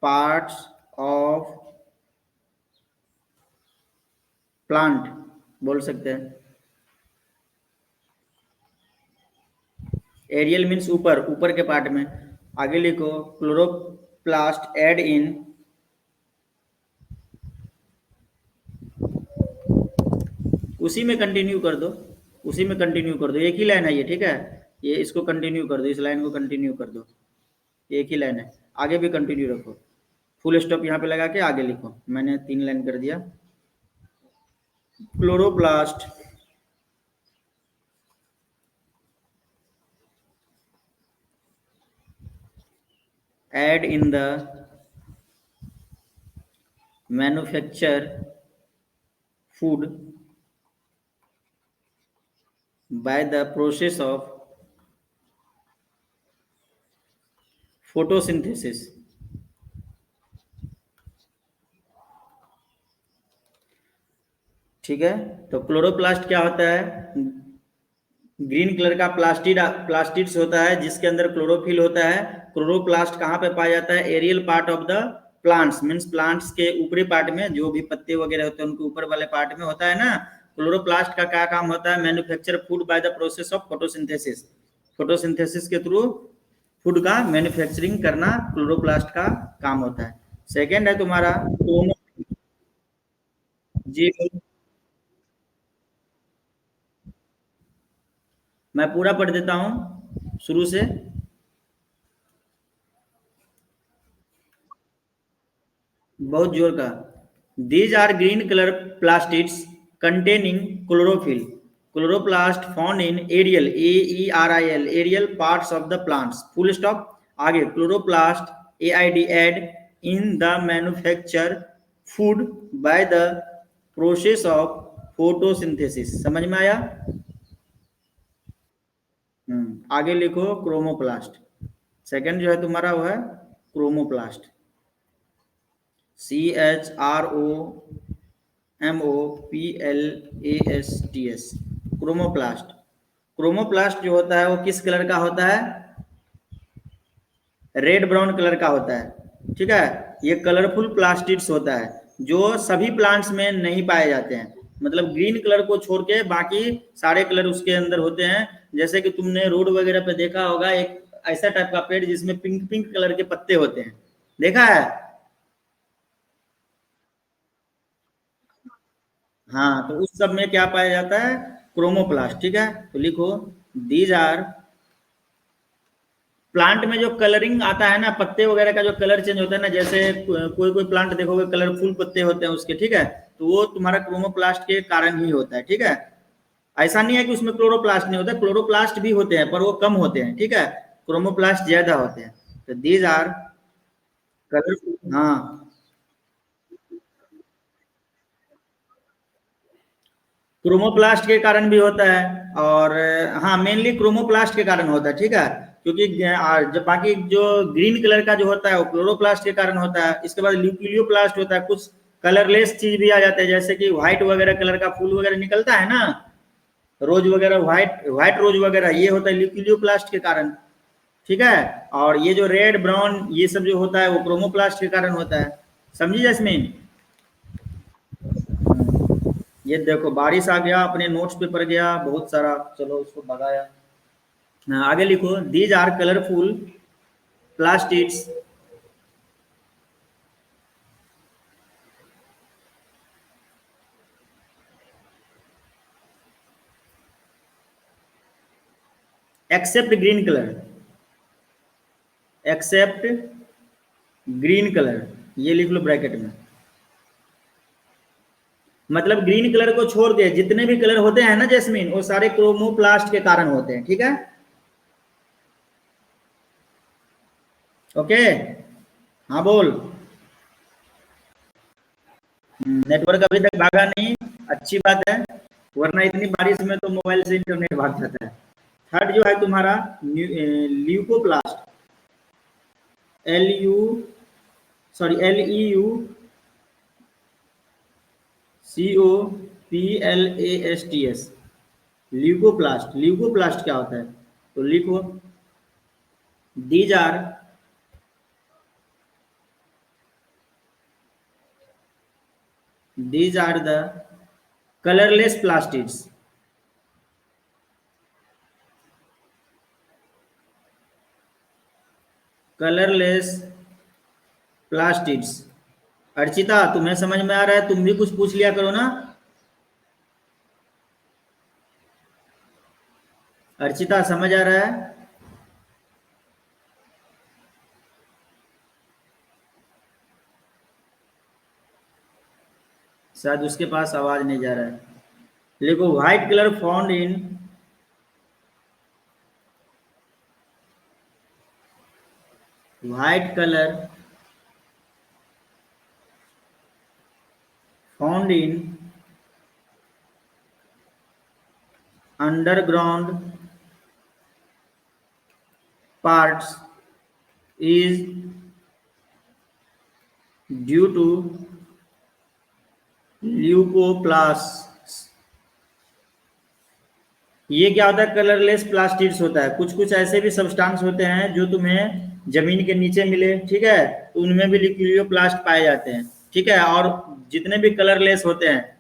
parts of plant बोल सकते हैं। एरियल मीन्स ऊपर, ऊपर के पार्ट में। आगे लिखो, क्लोरोप्लास्ट एड इन उसी में कंटिन्यू कर दो, उसी में कंटिन्यू कर दो, एक ही लाइन है ये, ठीक है। ये इसको कंटिन्यू कर दो, इस लाइन को कंटिन्यू कर दो, एक ही लाइन है, आगे भी कंटिन्यू रखो। फुल स्टॉप यहाँ पे लगा के आगे लिखो, मैंने 3 लाइन कर दिया। Chloroplast add in the manufacture food by the process of photosynthesis, ठीक है। तो क्लोरोप्लास्ट क्या होता है? ग्रीन कलर का प्लास्टिड्स होता है जिसके अंदर क्लोरोफिल होता है। क्लोरोप्लास्ट कहाँ पे पाया जाता है? Aerial part of the plants, means plants के ऊपरी पार्ट में, जो भी पत्ते वगैरह होते हैं उनके ऊपर वाले पार्ट में होता है ना। क्लोरोप्लास्ट का क्या काम होता है? Manufacture food by the process of photosynthesis. Photosynthesis के थ्रू फूड का मैन्युफैक्चरिंग करना क्लोरोप्लास्ट का काम होता है। सेकेंड है तुम्हारा जी, मैं पूरा पढ़ देता हूं शुरू से। बहुत जोर का। These are green colour plastids containing chlorophyll, chloroplast found in aerial, AERIL, aerial parts of the plants, full stop. आगे, chloroplast AID aid in the manufacture food by the process of photosynthesis, समझ में आया? आगे लिखो क्रोमोप्लास्ट। सेकंड जो है तुम्हारा वो है क्रोमोप्लास्ट, CHROMOPLASTS, क्रोमोप्लास्ट। क्रोमोप्लास्ट जो होता है वो किस कलर का होता है? रेड ब्राउन कलर का होता है, ठीक है। ये कलरफुल प्लास्टिड्स होता है जो सभी प्लांट्स में नहीं पाए जाते हैं, मतलब ग्रीन कलर को छोड़ के बाकी सारे कलर उसके अंदर होते हैं। जैसे कि तुमने रोड वगैरह पे देखा होगा एक ऐसा टाइप का पेड़ जिसमें पिंक पिंक कलर के पत्ते होते हैं, देखा है? हाँ, तो उस सब में क्या पाया जाता है? क्रोमोप्लास्ट, ठीक है। तो लिखो दीज आर, प्लांट में जो कलरिंग आता है ना, पत्ते वगैरह का जो कलर चेंज होता है ना, जैसे कोई कोई प्लांट देखोगे कलरफुल पत्ते होते हैं उसके, ठीक है, तो वो तुम्हारा क्रोमोप्लास्ट के कारण ही होता है, ठीक है। ऐसा नहीं है कि उसमें क्लोरोप्लास्ट नहीं होता, क्लोरोप्लास्ट भी होते हैं पर वो कम होते हैं, ठीक है, क्रोमोप्लास्ट ज्यादा होते हैं। तो दीज आर कलरफुल, हाँ, क्रोमोप्लास्ट के कारण भी होता है, और हाँ मेनली क्रोमोप्लास्ट के कारण होता है, ठीक है, क्योंकि जब बाकी जो ग्रीन कलर का जो होता है वो क्लोरोप्लास्ट के कारण होता है। इसके बाद ल्यूक्लियोप्लास्ट होता है, कुछ कलरलेस चीज भी आ जाते हैं, जैसे कि व्हाइट वगैरह कलर का फूल वगैरह निकलता है ना, रोज वगैरह, व्हाइट व्हाइट रोज वगैरह, ये होता है ल्यूक्लियोप्लास्ट के कारण, ठीक है। और ये जो रेड ब्राउन ये सब जो होता है वो क्रोमोप्लास्ट के कारण होता है, समझी जैस्मीन? ये देखो बारिश आ गया, अपने नोट्स पे पड़ गया बहुत सारा, चलो उसको भगाया। हाँ, आगे लिखो these are colourful plastids except green colour, except green colour, ये लिख लो ब्रैकेट में। मतलब ग्रीन कलर को छोड़ के जितने भी कलर होते हैं ना जैस्मीन, वो सारे क्रोमोप्लास्ट के कारण होते हैं, ठीक है। ओके, हाँ बोल। नेटवर्क अभी तक भागा नहीं, अच्छी बात है, वरना इतनी बारिश में तो मोबाइल से इंटरनेट भाग जाता है। थर्ड जो है तुम्हारा leucoplast, L U sorry LEU COPLASTS, leucoplast. Leucoplast क्या होता है? तो लिखो these are the colourless plastids, colourless plastids. Archita तुम्हें समझ में आ रहा है? तुम भी कुछ पूछ लिया करो ना। अर्चिता समझ आ रहा है? शायद उसके पास आवाज नहीं जा रहा है। देखो white colour found in white colour found in underground parts is due to leucoplasts। ये क्या होता है? कलरलेस प्लास्टिड्स होता है। कुछ कुछ ऐसे भी सब्सटेंस होते हैं जो तुम्हें जमीन के नीचे मिले, ठीक है, तो उनमें भी ल्यूकोप्लास्ट पाए जाते हैं, ठीक है, और जितने भी कलरलेस होते हैं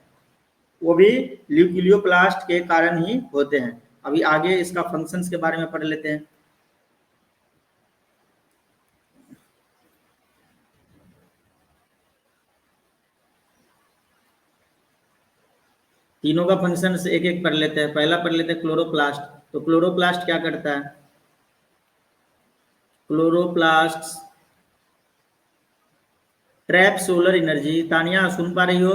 वो भी ल्यूकोप्लास्ट के कारण ही होते हैं। अभी आगे इसका फंक्शंस के बारे में पढ़ लेते हैं। तीनों का फंक्शन एक एक पढ़ लेते हैं। पहला पढ़ लेते हैं क्लोरोप्लास्ट। तो क्लोरोप्लास्ट क्या करता है? Chloroplast trap solar energy. Tania सुन पा रही हो?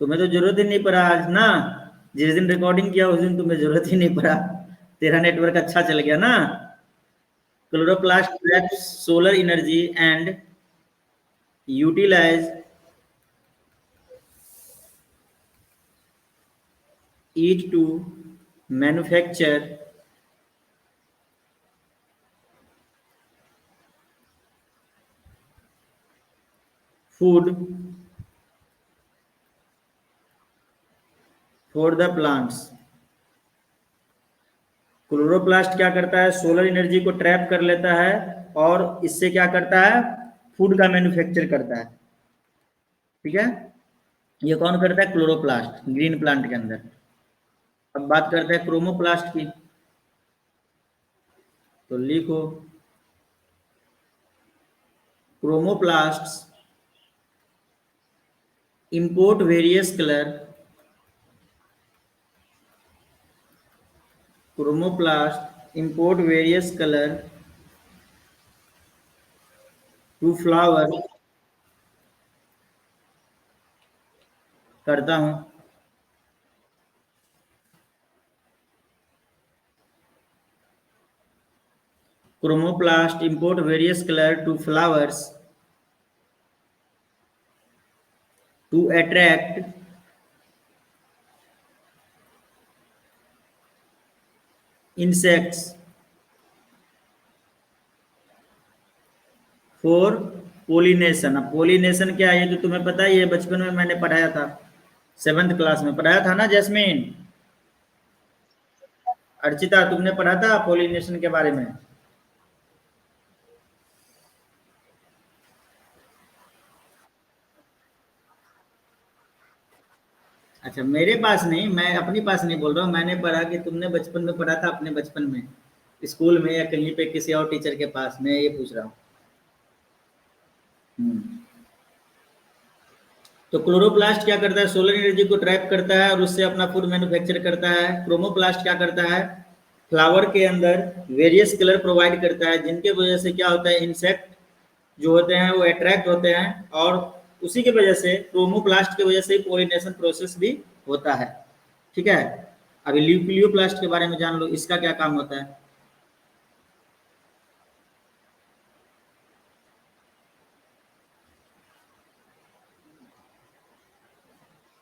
तुम्हें तो जरूरत ही नहीं पड़ा आज ना, जिस दिन रिकॉर्डिंग किया उस दिन तुम्हें जरूरत ही नहीं पड़ा, तेरा नेटवर्क अच्छा चल गया ना। Chloroplast trap solar energy and utilise eat to manufacture food for the plants। Chloroplast क्या करता है, सोलर एनर्जी को ट्रैप कर लेता है और इससे क्या करता है, फूड का मैन्युफैक्चर करता है। ठीक है, ये कौन करता है, क्लोरोप्लास्ट, ग्रीन प्लांट के अंदर। अब बात करते हैं क्रोमोप्लास्ट की, तो लिखो chromoplasts import various colour, chromoplast import various colour to flower, करता हूं, chromoplast import various colour to flowers to attract insects for pollination. अब पोलिनेशन क्या है, ये तो तुम्हें पता ही है, बचपन में मैंने पढ़ाया था, 7th क्लास में पढ़ाया था ना जैस्मीन। अर्चिता तुमने पढ़ा था पोलिनेशन के बारे में। अच्छा, मेरे पास नहीं, मैं अपनी पास नहीं बोल रहा हूँ, मैंने पढ़ा कि तुमने बचपन में पढ़ा था अपने बचपन में, स्कूल में या कहीं पे किसी और टीचर के पास, मैं ये पूछ रहा हूँ। तो क्लोरोप्लास्ट क्या करता है, सोलर एनर्जी को ट्रैप करता है और उससे अपना फूड मैन्युफैक्चर करता है। क्रोमोप्लास्ट क्या करता है, फ्लावर के अंदर वेरियस कलर प्रोवाइड करता है, जिनके वजह से क्या होता है, इंसेक्ट जो होते हैं वो अट्रैक्ट होते हैं, और उसी की वजह से, क्रोमोप्लास्ट की वजह से पोलिनेशन प्रोसेस भी होता है। ठीक है, अभी ल्यूक्लियोप्लास्ट के बारे में जान लो, इसका क्या काम होता है।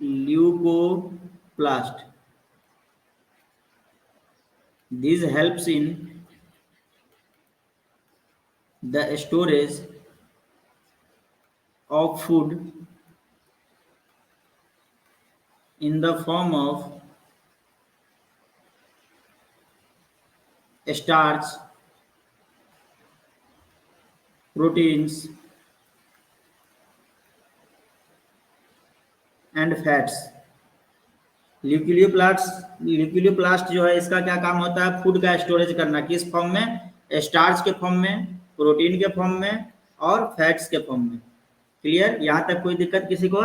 Leucoplast, this helps in the storage of food in the form of starch, proteins and fats। ल्यूक्लियोप्लास्ट जो है, इसका क्या काम होता है, फूड का स्टोरेज करना, किस फॉर्म में, स्टार्च के फॉर्म में, प्रोटीन के फॉर्म में और फैट्स के फॉर्म में। क्लियर, यहां तक कोई दिक्कत किसी को।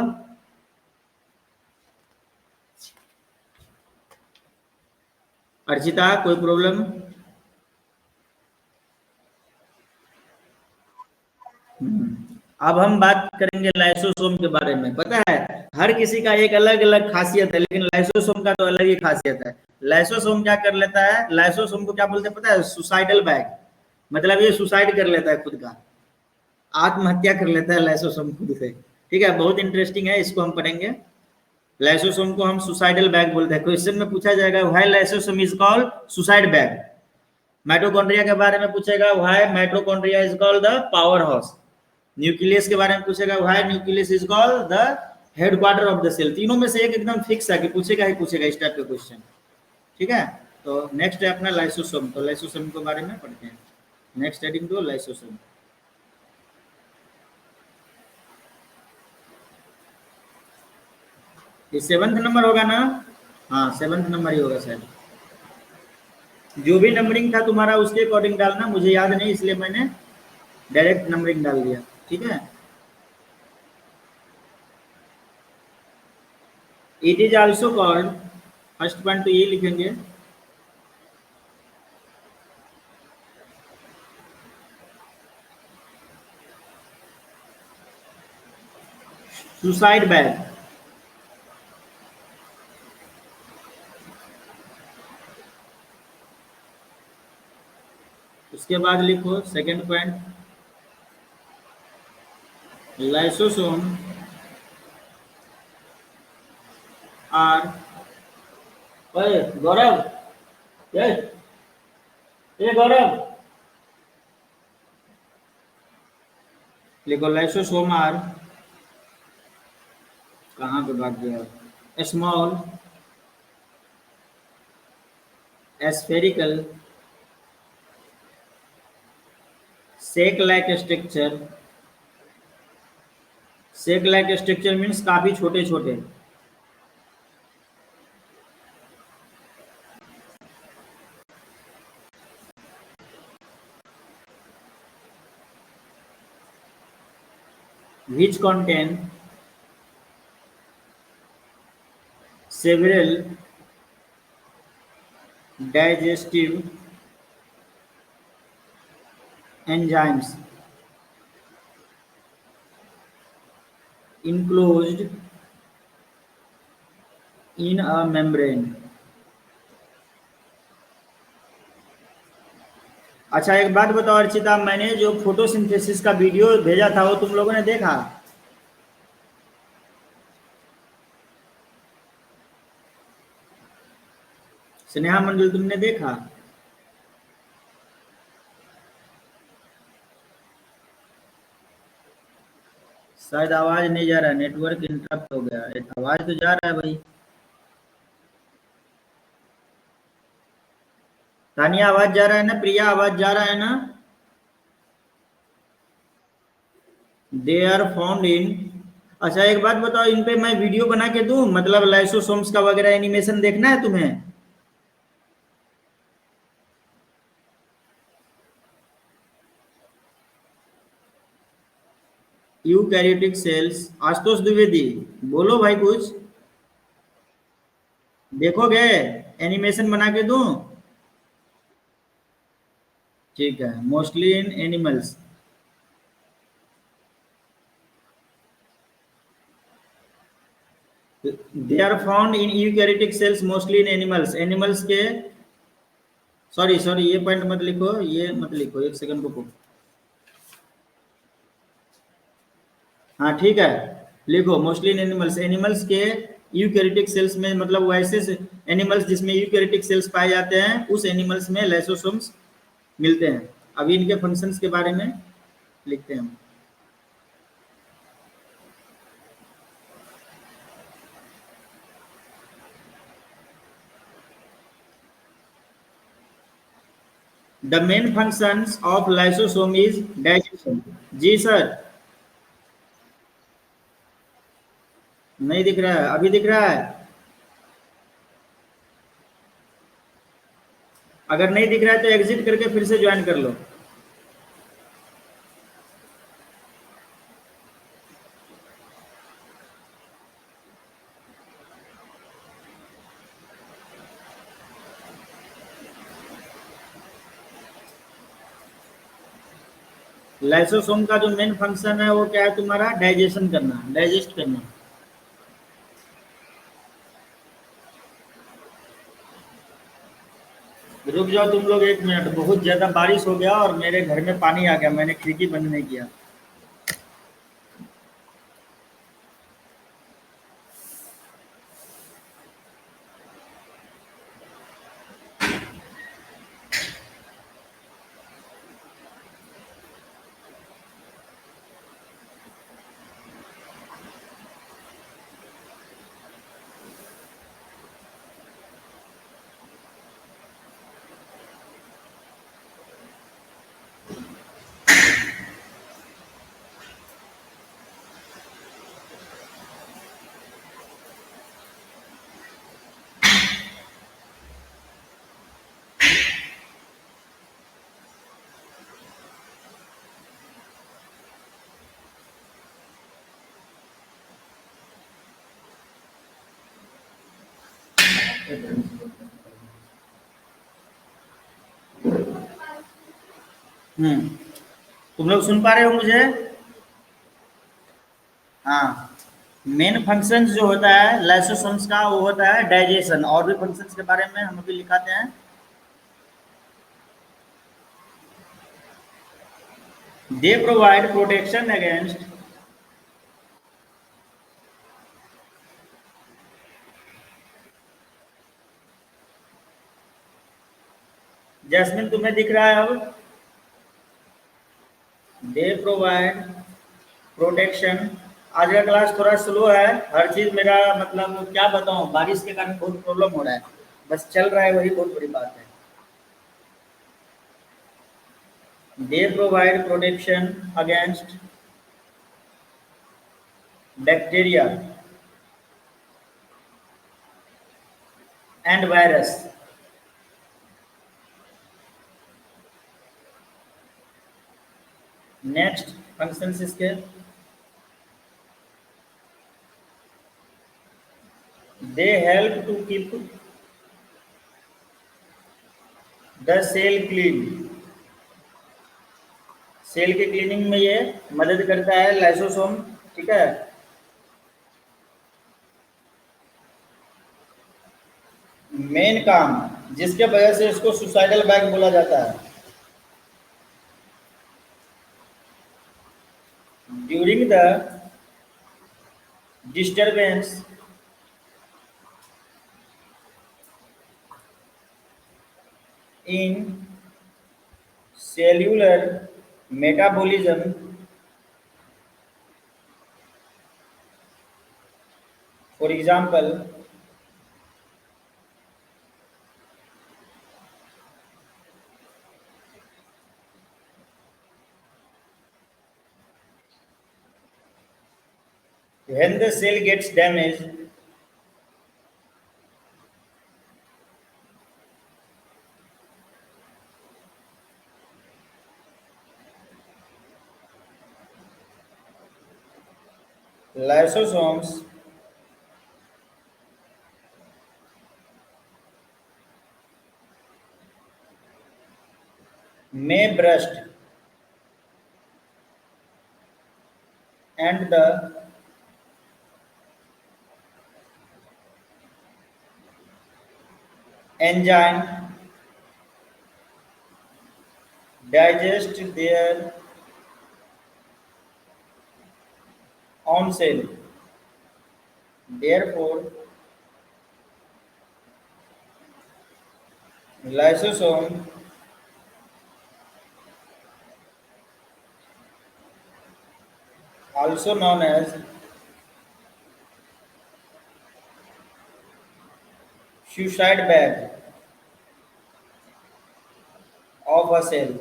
अर्चिता कोई प्रॉब्लम। अब हम बात करेंगे लाइसोसोम के बारे में। पता है हर किसी का एक अलग अलग खासियत है, लेकिन लाइसोसोम का तो अलग ही खासियत है। लाइसोसोम क्या कर लेता है, लाइसोसोम को क्या बोलते हैं पता है, सुसाइडल बैग, मतलब ये सुसाइड कर लेता है, खुद का आत्महत्या कर लेता है लाइसोसोम खुद से। ठीक है, बहुत इंटरेस्टिंग है, इसको हम पढ़ेंगे। लाइसोसोम को हम सुसाइडल बैग बोलते हैं। क्वेश्चन में पूछा जाएगा why lysosome is called suicide bag. Mitochondria के बारे में पूछेगा why mitochondria is called the power house. Nucleus के बारे में पूछेगा why nucleus is called the headquarter of the cell. तीनों में से एक एकदम फिक्स है कि पूछेगा ही पूछेगा इस टाइप के क्वेश्चन। ठीक है, तो नेक्स्ट है अपना लाइसोसोम। तो लाइसोसोम के बारे में पढ़ते हैं। नेक्स्ट हेडिंग तो लाइसोसोम। ये 7th नंबर होगा ना, हाँ 7th नंबर ही होगा शायद। जो भी नंबरिंग था तुम्हारा उसके अकॉर्डिंग डालना, मुझे याद नहीं इसलिए मैंने डायरेक्ट नंबरिंग डाल दिया। ठीक है, it is also called, first point तो ये लिखेंगे, सुसाइड बैग। उसके बाद लिखो सेकंड पॉइंट, लाइसोसोम आर ओए गौरव, ये गौरव, लिखो लाइसोसोम कहाँ पे भाग गया, small spherical shake like structure. Shake like structure means काफी छोटे छोटे। which contain several digestive enzymes enclosed in a membrane। अच्छा एक बात बताओ अर्चिता, मैंने जो फोटोसिंथेसिस का वीडियो भेजा था वो तुम लोगों ने देखा? स्नेहा मंडल तुमने देखा? शायद आवाज नहीं जा रहा है, नेटवर्क इंटरप्ट हो गया। आवाज तो जा रहा है भाई। तानिया आवाज जा रहा है ना? प्रिया आवाज जा रहा है ना? They are found in. अच्छा एक बात बताओ, इन पे मैं वीडियो बना के दूं, मतलब लाइसोसोम्स का वगैरह एनिमेशन देखना है तुम्हें? यूकैरियोटिक सेल्स, आशुतोष द्विवेदी बोलो भाई कुछ। देखोगे एनिमेशन बना के दूं? ठीक है, mostly in animals. They are found in eukaryotic cells mostly in animals. Animals के, सॉरी सॉरी ये पॉइंट मत लिखो, ये मत लिखो, एक सेकंड रुको। हाँ ठीक है, लिखो मोस्टली इन एनिमल्स। एनिमल्स के यूकैरियोटिक सेल्स में, मतलब वैसे एनिमल्स जिसमें यूकैरियोटिक सेल्स पाए जाते हैं उस एनिमल्स में लाइसोसोम्स मिलते हैं। अभी इनके फंक्शंस के बारे में लिखते हैं। The main functions of lysosome is digestion. जी सर। नहीं दिख रहा है? अभी दिख रहा है? अगर नहीं दिख रहा है तो एग्जिट करके फिर से ज्वाइन कर लो। लाइसोसोम का जो मेन फंक्शन है वो क्या है तुम्हारा? डाइजेशन करना, डाइजेस्ट करना। रुक जाओ तुम लोग एक मिनट, बहुत ज्यादा बारिश हो गया और मेरे घर में पानी आ गया, मैंने खिड़की बंद नहीं किया। तुम लोग सुन पा रहे हो मुझे? हाँ, मेन फंक्शन जो होता है लाइसोसोम्स का वो होता है डाइजेशन। और भी फंक्शंस के बारे में हम अभी लिखाते हैं। They provide protection against Jasmine तुम्हें दिख रहा है अब? They provide protection. आज का क्लास थोड़ा स्लो है, हर चीज मेरा मतलब क्या बताऊं, बारिश के कारण बहुत प्रॉब्लम हो रहा है, बस चल रहा है, वही बहुत बड़ी बात है। They provide protection against bacteria and virus. Next functions इसके, they help to keep the cell clean. Cell के क्लीनिंग में ये मदद करता है लाइसोसोम, ठीक है। मेन काम जिसके वजह से इसको सुसाइडल बैग बोला जाता है। During the disturbance in cellular metabolism, for example, when the cell gets damaged, lysosomes may burst and the enzyme digest their own cell. Therefore, lysosome also known as suicide bag of a cell.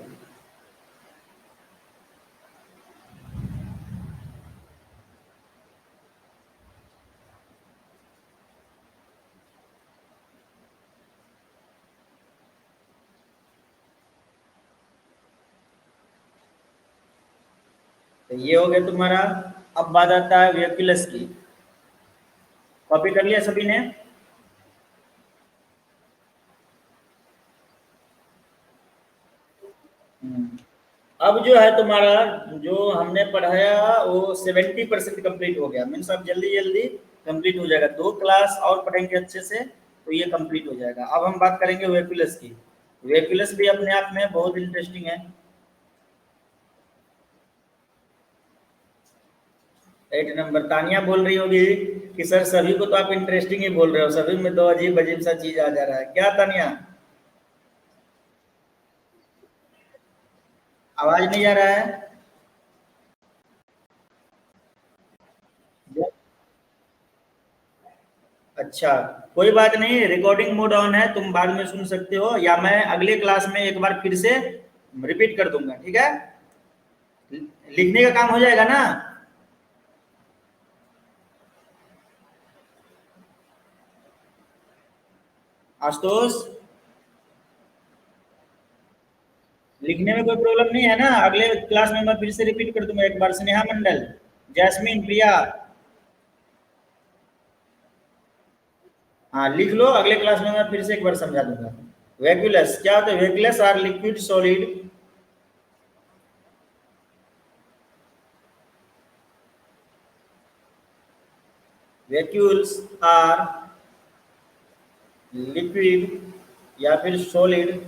तो ये हो गया तुम्हारा। अब बात आता है वेक्यूलस की। कॉपी कर लिया सभी ने? अब जो है तुम्हारा, जो हमने पढ़ाया वो 70% कंप्लीट हो गया, मीन्स अब जल्दी जल्दी कंप्लीट हो जाएगा। 2 क्लास और पढ़ेंगे अच्छे से तो ये कंप्लीट हो जाएगा। अब हम बात करेंगे वेक्यूलस की। वेक्यूलस भी अपने आप में बहुत इंटरेस्टिंग है। 8 नंबर तानिया बोल रही होगी कि सर सभी को तो आप इंटरेस्टिंग ही बोल रहे हो, सभी में तो अजीब अजीब सा चीज आ जा रहा है, क्या तानिया? आवाज नहीं आ रहा है? अच्छा, कोई बात नहीं, रिकॉर्डिंग मोड ऑन है, तुम बाद में सुन सकते हो, या मैं अगले क्लास में एक बार फिर से रिपीट कर दूंगा, ठीक है? लिखने का काम हो जाएगा ना? आशुतोष, लिखने में कोई प्रॉब्लम नहीं है ना? अगले क्लास में मैं फिर से रिपीट कर दूंगा एक बार। स्नेहा मंडल, जैस्मीन, प्रिया, हाँ लिख लो, अगले क्लास में मैं फिर से एक बार समझा दूंगा। वैक्यूलस क्या होता है? Vacuoles are liquid solid vacuoles are liquid या फिर solid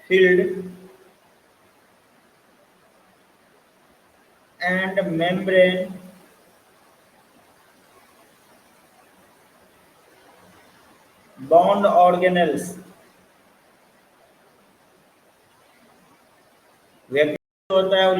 filled and membrane bound organelles व्यक्ति होता है वो